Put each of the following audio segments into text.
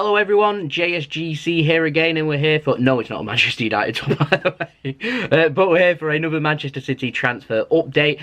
Hello everyone, JSGC here again, and we're here for... No, it's not a Manchester United talk, by the way. But we're here for another Manchester City transfer update.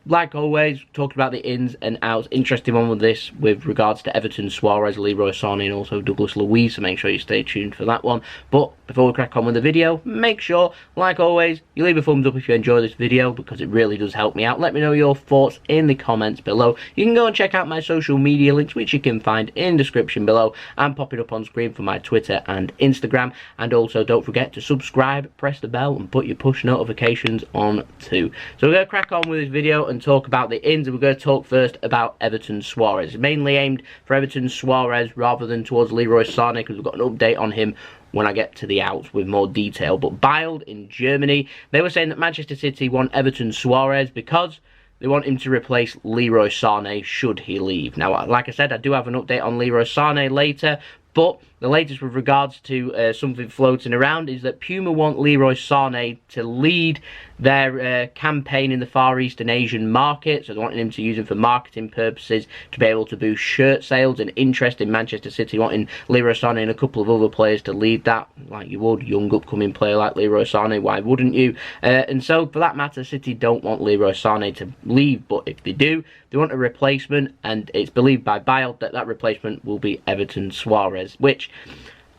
Like always, talking about the ins and outs. Interesting one with this with regards to Everton Soares, Leroy Sane, and also Douglas Luiz, so make sure you stay tuned for that one. But before we crack on with the video, make sure, like always, you leave a thumbs up if you enjoy this video, because it really does help me out. Let me know your thoughts in the comments below. You can go and check out my social media links, which you can find in the description below, and pop it up on screen for my Twitter and Instagram. And also don't forget to subscribe, press the bell, and put your push notifications on too. So we're going to crack on with this video and talk about the ins, and we're going to talk first about Everton Soares. Mainly aimed for Everton Soares rather than towards Leroy Sane, because we've got an update on him when I get to the outs with more detail. But Bild in Germany, they were saying that Manchester City want Everton Soares because they want him to replace Leroy Sane should he leave. Now, like I said, I do have an update on Leroy Sane later, but the latest with regards to something floating around is that Puma want Leroy Sane to lead their campaign in the Far Eastern Asian market. So they're wanting him to use him for marketing purposes, to be able to boost shirt sales and interest in Manchester City, wanting Leroy Sane and a couple of other players to lead that, like you would, young upcoming player like Leroy Sane, why wouldn't you? And so for that matter, City don't want Leroy Sane to leave, but if they do, they want a replacement, and it's believed by Bild that that replacement will be Everton Soares, which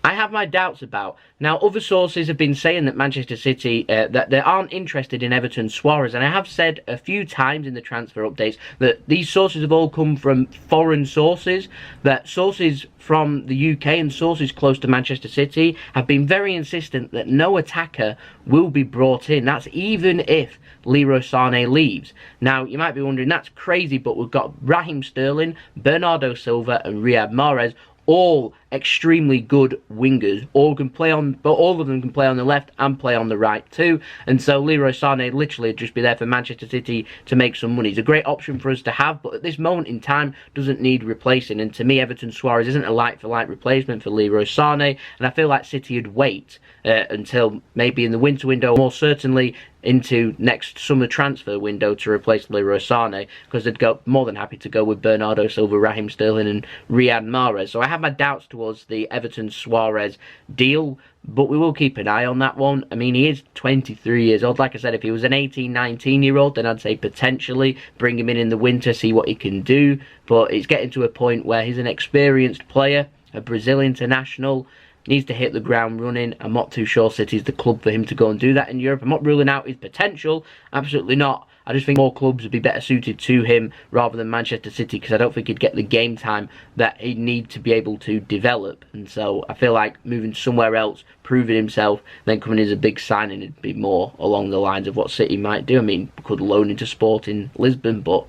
I have my doubts about. Now, other sources have been saying that Manchester City, that they aren't interested in Everton Soares, and I have said a few times in the transfer updates that these sources have all come from foreign sources, that sources from the UK and sources close to Manchester City have been very insistent that no attacker will be brought in. That's even if Leroy Sane leaves. Now, you might be wondering, that's crazy, but we've got Raheem Sterling, Bernardo Silva, and Riyad Mahrez, all extremely good wingers. All can play on, but all of them can play on the left and play on the right too. And so Leroy Sane literally just be there for Manchester City to make some money. He's a great option for us to have, but at this moment in time doesn't need replacing. And to me, Everton Soares isn't a like-for-like replacement for Leroy Sane. And I feel like City would wait until maybe in the winter window, more certainly into next summer transfer window, to replace Leroy Sane, because they'd go more than happy to go with Bernardo Silva, Raheem Sterling, and Riyad Mahrez. So I have my doubts towards the Everton Soares deal, but we will keep an eye on that one. I mean, he is 23 years old. Like I said, if he was an 18, 19-year-old, then I'd say potentially bring him in the winter, see what he can do. But it's getting to a point where he's an experienced player, a Brazil international, needs to hit the ground running. I'm not too sure City's the club for him to go and do that in Europe. I'm not ruling out his potential, absolutely not. I just think more clubs would be better suited to him rather than Manchester City, because I don't think he'd get the game time that he'd need to be able to develop. And so I feel like moving somewhere else, proving himself, then coming in as a big signing, it'd be more along the lines of what City might do. I mean, could loan into Sporting Lisbon, but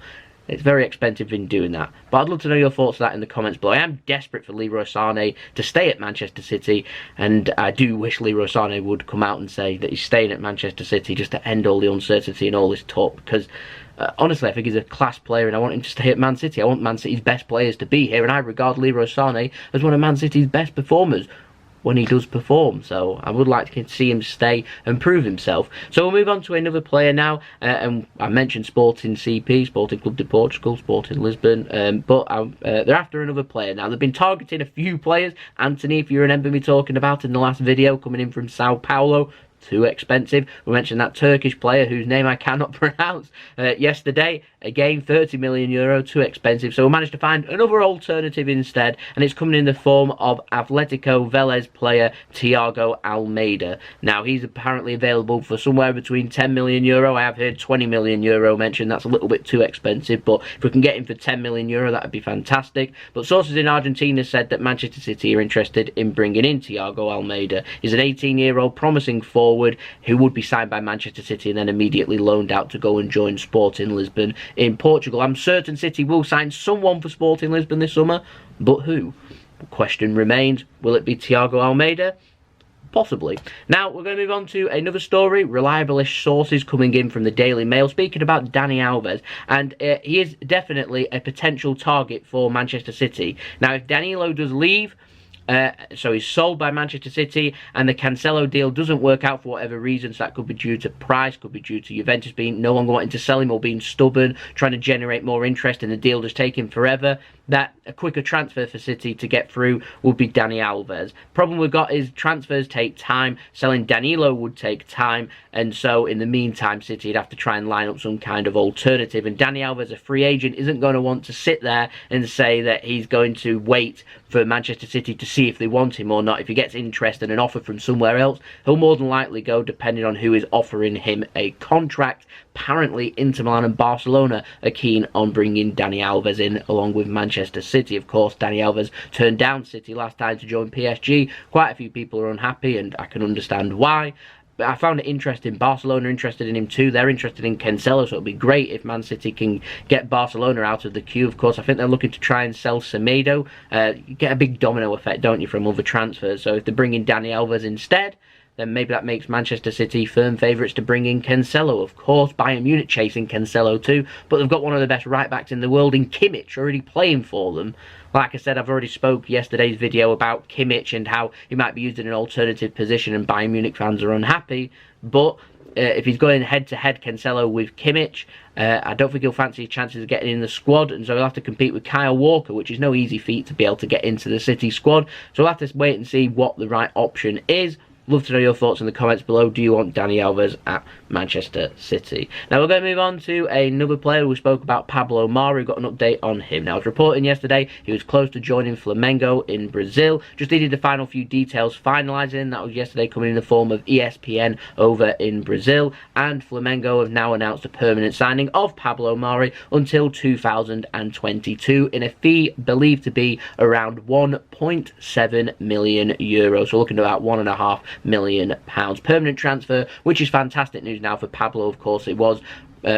it's very expensive in doing that. But I'd love to know your thoughts on that in the comments below. I am desperate for Leroy Sane to stay at Manchester City, and I do wish Leroy Sane would come out and say that he's staying at Manchester City just to end all the uncertainty and all this talk, because honestly, I think he's a class player and I want him to stay at Man City. I want Man City's best players to be here, and I regard Leroy Sane as one of Man City's best performers when he does perform. So I would like to see him stay and prove himself. So we'll move on to another player now, and I mentioned Sporting CP, Sporting Club de Portugal, Sporting Lisbon, but they're after another player now. They've been targeting a few players. Anthony, if you remember me talking about in the last video, coming in from Sao Paulo, too expensive. We mentioned that Turkish player whose name I cannot pronounce yesterday. Again, 30 million euro, too expensive. So we managed to find another alternative instead, and it's coming in the form of Athletico Velez player Thiago Almada. Now, he's apparently available for somewhere between 10 million euro. I have heard 20 million euro mentioned. That's a little bit too expensive, but if we can get him for 10 million euro, that would be fantastic. But sources in Argentina said that Manchester City are interested in bringing in Thiago Almada. He's an 18-year-old promising forward who would be signed by Manchester City and then immediately loaned out to go and join Sporting Lisbon in Portugal. I'm certain City will sign someone for Sporting Lisbon this summer, but who? The question remains, will it be Thiago Almada? Possibly. Now, we're going to move on to another story. Reliable-ish sources coming in from the Daily Mail, speaking about Dani Alves, and he is definitely a potential target for Manchester City. Now, if Danilo does leave, so he's sold by Manchester City, and the Cancelo deal doesn't work out for whatever reasons. That could be due to price, could be due to Juventus being no longer wanting to sell him or being stubborn, trying to generate more interest, and the deal just taking forever. that a quicker transfer for City to get through would be Dani Alves. Problem we've got is transfers take time. Selling Danilo would take time, and so in the meantime City would have to try and line up some kind of alternative, and Dani Alves, a free agent, isn't going to want to sit there and say that he's going to wait for Manchester City to see if they want him or not. If he gets interest and an offer from somewhere else, he'll more than likely go, depending on who is offering him a contract. Apparently Inter Milan and Barcelona are keen on bringing Dani Alves in along with Manchester City. Of course, Dani Alves turned down City last time to join PSG. Quite a few people are unhappy, and I can understand why. But I found it interesting. Barcelona are interested in him too. They're interested in Cancelo, so it'll be great if Man City can get Barcelona out of the queue. Of course, I think they're looking to try and sell Semedo. You get a big domino effect, don't you, from other transfers? So if they bring in Dani Alves instead, then maybe that makes Manchester City firm favourites to bring in Cancelo. Of course, Bayern Munich chasing Cancelo too, but they've got one of the best right-backs in the world in Kimmich already playing for them. Like I said, I've already spoke yesterday's video about Kimmich and how he might be used in an alternative position, and Bayern Munich fans are unhappy. But if he's going head-to-head Cancelo with Kimmich, I don't think he'll fancy his chances of getting in the squad, and so he'll have to compete with Kyle Walker, which is no easy feat to be able to get into the City squad. So we'll have to wait and see what the right option is. Love to know your thoughts in the comments below. Do you want Dani Alves at Manchester City? Now we're going to move on to another player. We spoke about Pablo Mari. We've got an update on him. Now I was reporting yesterday he was close to joining Flemengo in Brazil. Just needed the final few details finalising. That was yesterday, coming in the form of ESPN over in Brazil. And Flemengo have now announced a permanent signing of Pablo Mari until 2022 in a fee believed to be around €1.7 million. So looking at about £1.5 million. Permanent transfer, which is fantastic news now for Pablo. Of course, it was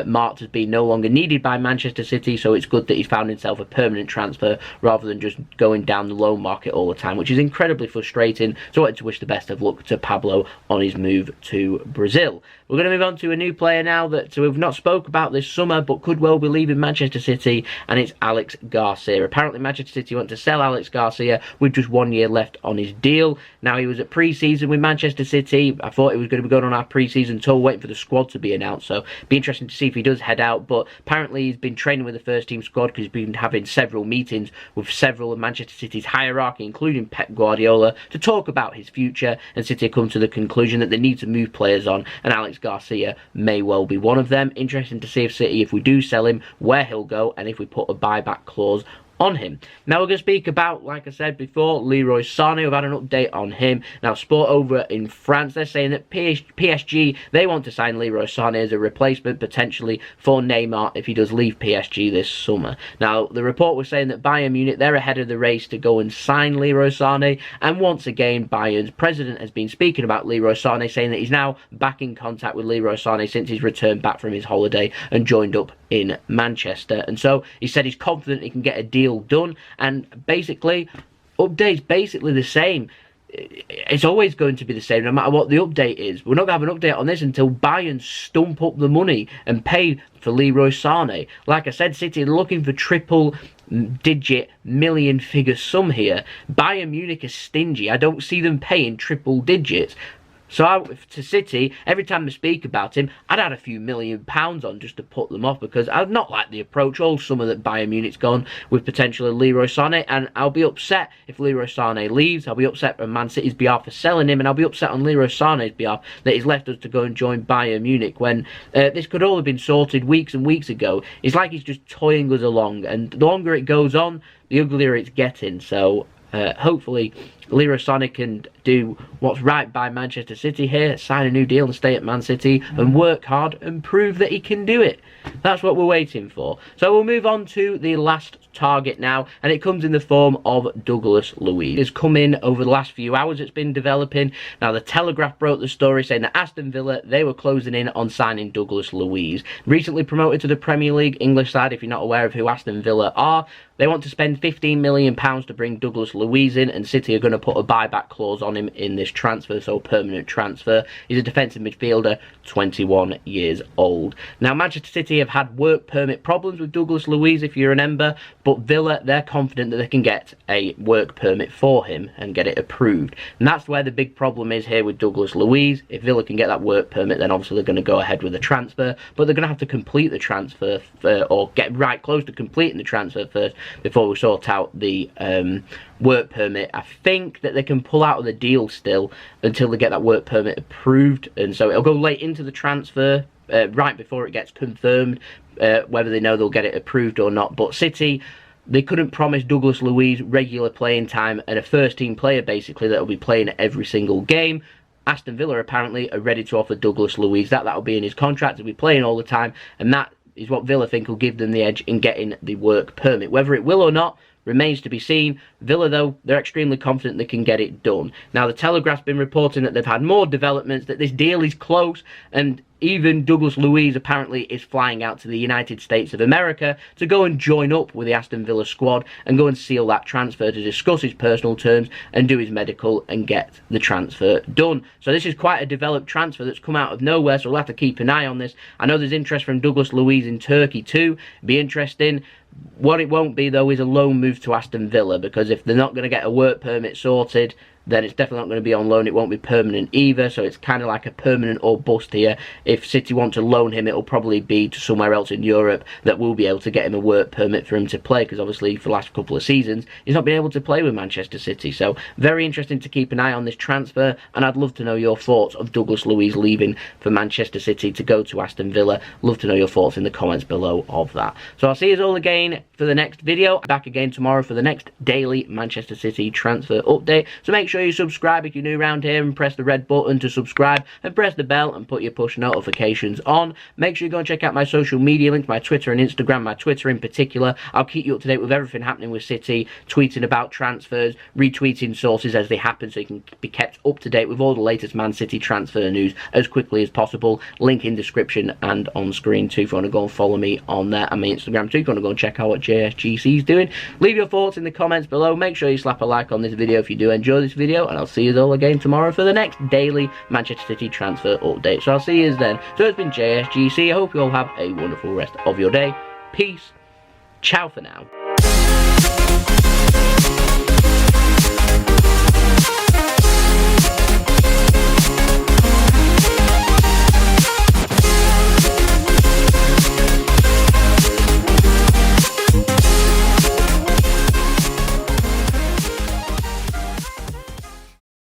marked as being no longer needed by Manchester City, so it's good that he's found himself a permanent transfer rather than just going down the loan market all the time, which is incredibly frustrating. So I wanted to wish the best of luck to Pablo on his move to Brazil. We're going to move on to a new player now that we've not spoke about this summer but could well be leaving Manchester City, and it's Aleix Garcia. Apparently Manchester City want to sell Aleix Garcia with just 1 year left on his deal. Now, he was at pre-season with Manchester City. I thought he was going to be going on our pre-season tour, waiting for the squad to be announced, so it'd be interesting to see if he does head out. But apparently he's been training with the first team squad because he's been having several meetings with several of Manchester City's hierarchy, including Pep Guardiola, to talk about his future, and City have come to the conclusion that they need to move players on, and Aleix Garcia may well be one of them. Interesting to see if City, if we do sell him, where he'll go, and if we put a buyback clause on him. Now we're going to speak about, like I said before, Leroy Sane. We've had an update on him. Now Sport over in France, they're saying that PSG, they want to sign Leroy Sane as a replacement potentially for Neymar if he does leave PSG this summer. Now the report was saying that Bayern Munich, they're ahead of the race to go and sign Leroy Sane, and once again Bayern's president has been speaking about Leroy Sane, saying that he's now back in contact with Leroy Sane since he's returned back from his holiday and joined up in Manchester. And so he said he's confident he can get a deal done, and basically update's basically the same. It's always going to be the same no matter what the update is. We're not going to have an update on this until Bayern stump up the money and pay for Leroy Sane. Like I said, City are looking for triple digit million figure sum here. Bayern Munich is stingy. I don't see them paying triple digits. So to City, every time they speak about him, I'd add a few £1 million on just to put them off, because I'd not like the approach all summer that Bayern Munich's gone with potentially Leroy Sane, and I'll be upset if Leroy Sane leaves. I'll be upset on Man City's behalf for selling him, and I'll be upset on Leroy Sane's behalf that he's left us to go and join Bayern Munich when this could all have been sorted weeks and weeks ago. It's like he's just toying us along, and the longer it goes on, the uglier it's getting. So hopefully Leroy Sane can do what's right by Manchester City here, sign a new deal and stay at Man City and work hard and prove that he can do it. That's what we're waiting for. So we'll move on to the last target now, and it comes in the form of Douglas Luiz. It's come in over the last few hours. It's been developing. Now the Telegraph broke the story saying that Aston Villa, they were closing in on signing Douglas Luiz. Recently promoted to the Premier League English side, if you're not aware of who Aston Villa are, they want to spend £15 million to bring Douglas Luiz in, and City are going to put a buyback clause on him in this transfer, so permanent transfer. He's a defensive midfielder, 21 years old. Now Manchester City have had work permit problems with Douglas Luiz, if you remember, but Villa, they're confident that they can get a work permit for him and get it approved. And that's where the big problem is here with Douglas Luiz. If Villa can get that work permit, then obviously they're going to go ahead with the transfer, but they're going to have to complete the transfer or get right close to completing the transfer first before we sort out the work permit. I think that they can pull out of the deal still until they get that work permit approved, and so it'll go late into the transfer, right before it gets confirmed, whether they know they'll get it approved or not. But City, they couldn't promise Douglas Luiz regular playing time and a first-team player, basically, that will be playing every single game. Aston Villa apparently are ready to offer Douglas Luiz that'll be in his contract. He'll be playing all the time, and that is what Villa think will give them the edge in getting the work permit. Whether it will or not remains to be seen. Villa, though, they're extremely confident they can get it done. Now, the Telegraph's been reporting that they've had more developments, that this deal is close, and even Douglas Luiz apparently is flying out to the United States of America to go and join up with the Aston Villa squad and go and seal that transfer, to discuss his personal terms and do his medical and get the transfer done. So this is quite a developed transfer that's come out of nowhere, so we'll have to keep an eye on this. I know there's interest from Douglas Luiz in Turkey too. Be interesting. What it won't be, though, is a loan move to Aston Villa, because if they're not going to get a work permit sorted, then it's definitely not going to be on loan. It won't be permanent either, so it's kind of like a permanent or bust here. If City want to loan him, it'll probably be to somewhere else in Europe that will be able to get him a work permit for him to play, because obviously for the last couple of seasons he's not been able to play with Manchester City. So very interesting to keep an eye on this transfer, and I'd love to know your thoughts of Douglas Luiz leaving for Manchester City to go to Aston Villa. Love to know your thoughts in the comments below of that. So I'll see you all again for the next video. Back again tomorrow for the next daily Manchester City transfer update. So make sure you subscribe if you're new around here, and press the red button to subscribe, and press the bell and put your push notifications on. Make sure you go and check out my social media links, my Twitter and Instagram, my Twitter in particular. I'll keep you up to date with everything happening with City, tweeting about transfers, retweeting sources as they happen, so you can be kept up to date with all the latest Man City transfer news as quickly as possible. Link in description and on screen too if you want to go and follow me on there, and my Instagram too if you want to go and check out what JSGC is doing. Leave your thoughts in the comments below. Make sure you slap a like on this video if you do enjoy this video, and I'll see you all again tomorrow for the next daily Manchester City transfer update. So I'll see you then. So it's been JSGC. I hope you all have a wonderful rest of your day. Peace. Ciao for now.